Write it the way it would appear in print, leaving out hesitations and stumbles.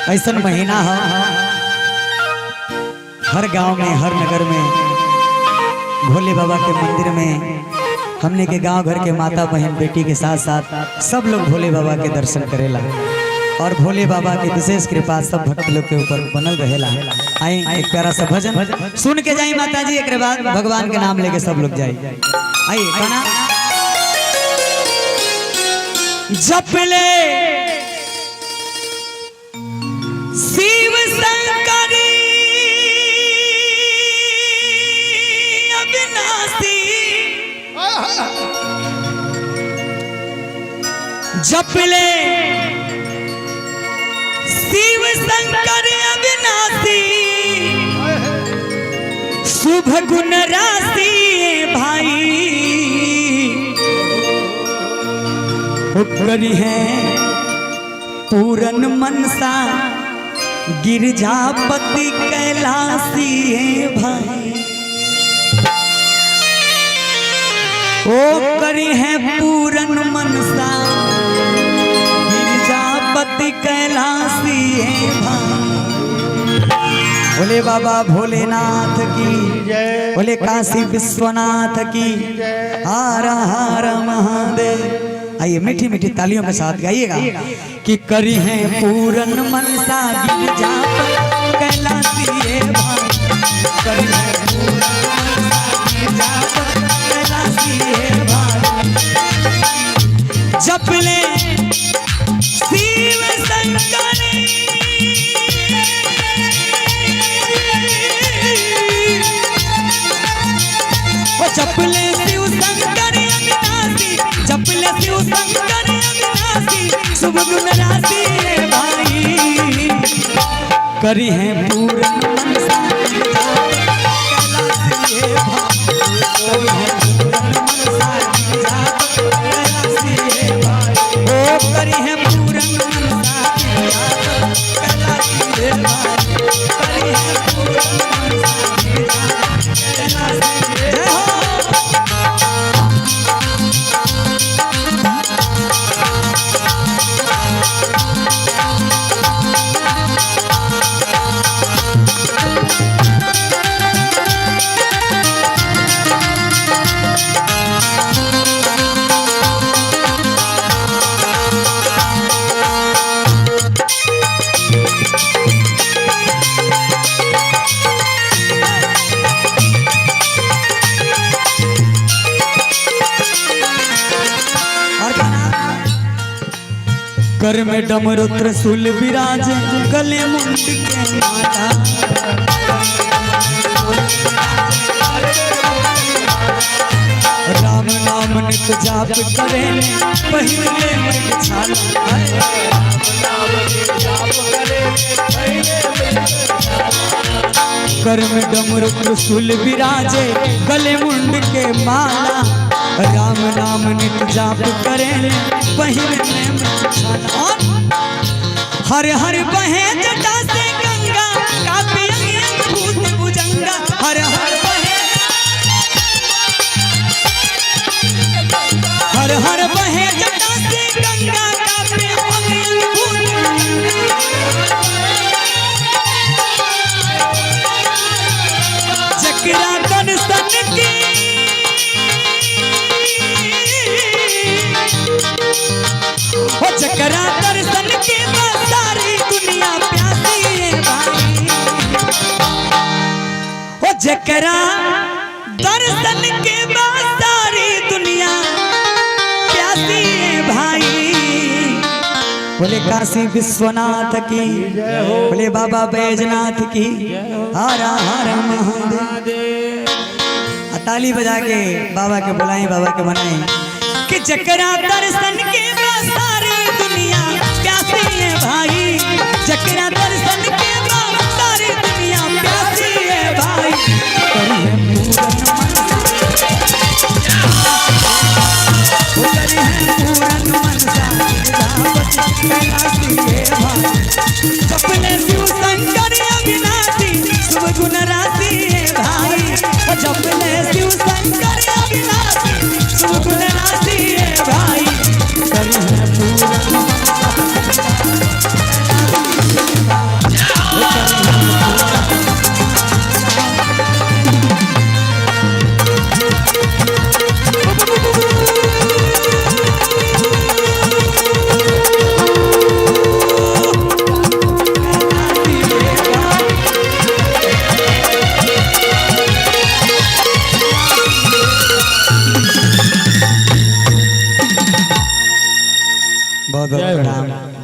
ऐसा महीना है हर गांव में हर नगर में भोले बाबा के मंदिर में हमने के गांव घर के माता बहन बेटी के साथ साथ सब लोग भोले बाबा के दर्शन करेला और भोले बाबा की विशेष कृपा सब भक्त लोग के ऊपर बनल रहेला। आई एक प्यारा सा भजन सुन के जाई माता जी, एक बाद भगवान के नाम लेके सब लोग जाई। आई गाना जप ले शिव शंकरी अविनाशी, जप ले शिव शंकर अविनाशी, शुभ गुण राशि भाई करी है पूरन मनसा, गिरजापति कैलाशी है भाई। ओ करी है पूरन मनसा, गिरजापति कैलाशी है भाई। बोले बाबा भोलेनाथ की जय, बोले काशी विश्वनाथ की हर हर महादेव। आइए मीठी मीठी तालियों के साथ गाइएगा कि करी है पूरन मनसा, गिरजापति कैलाशी है भाई। करी है पूरन मनसा, गिरजापति कैलाशी है भाई। जप ले शिव शंकरी, जप ले शिव शंकरी अविनाशी, जप ले शिव शंकरी अविनाशी, शुभ गुण राशि है भाई। करी है पूरन मनसा, कैलाशी है भाई। कैलाशी है भाई। ओ करी है पूरन मनसा, कैलाशी है भाई। करी है पूरन मनसा, कैलाशी है भाई। कर में डमरू त्रिशूल विराज, गले मुंड के माला। राम नाम नित जाप करे, पहले में छाला। कर में डमरू त्रिशूल विराजे, गले मुंड के माला। राम नाम नित जाप करे, पहिरने में छाला। हर हर बहे जटा से गंगा, काफी अंग भूत भुजंगा। हर हर बहे, हर हर बहे जटा से गंगा, काफी अंग भूत भुजंगा। जकरा दर्शन की जकरा दर्शन के बाद सारी दुनिया प्यासी है भाई। ओ जकरा दर्शन के बाद सारी दुनिया प्यासी है भाई। बोले काशी विश्वनाथ की बोले बाबा बैजनाथ की हर हर महादेव। ताली बजा के बाबा के बुलाएं, बाबा के बनाएं कि जकरा दर्शन के बाद सारी दुनिया प्यासी है भाई। जकरा दर्शन के बाद सारी दुनिया प्यासी है भाई। करी है पूरन मनसा, गिरजापति कैलाशी है भाई। जप ले शिव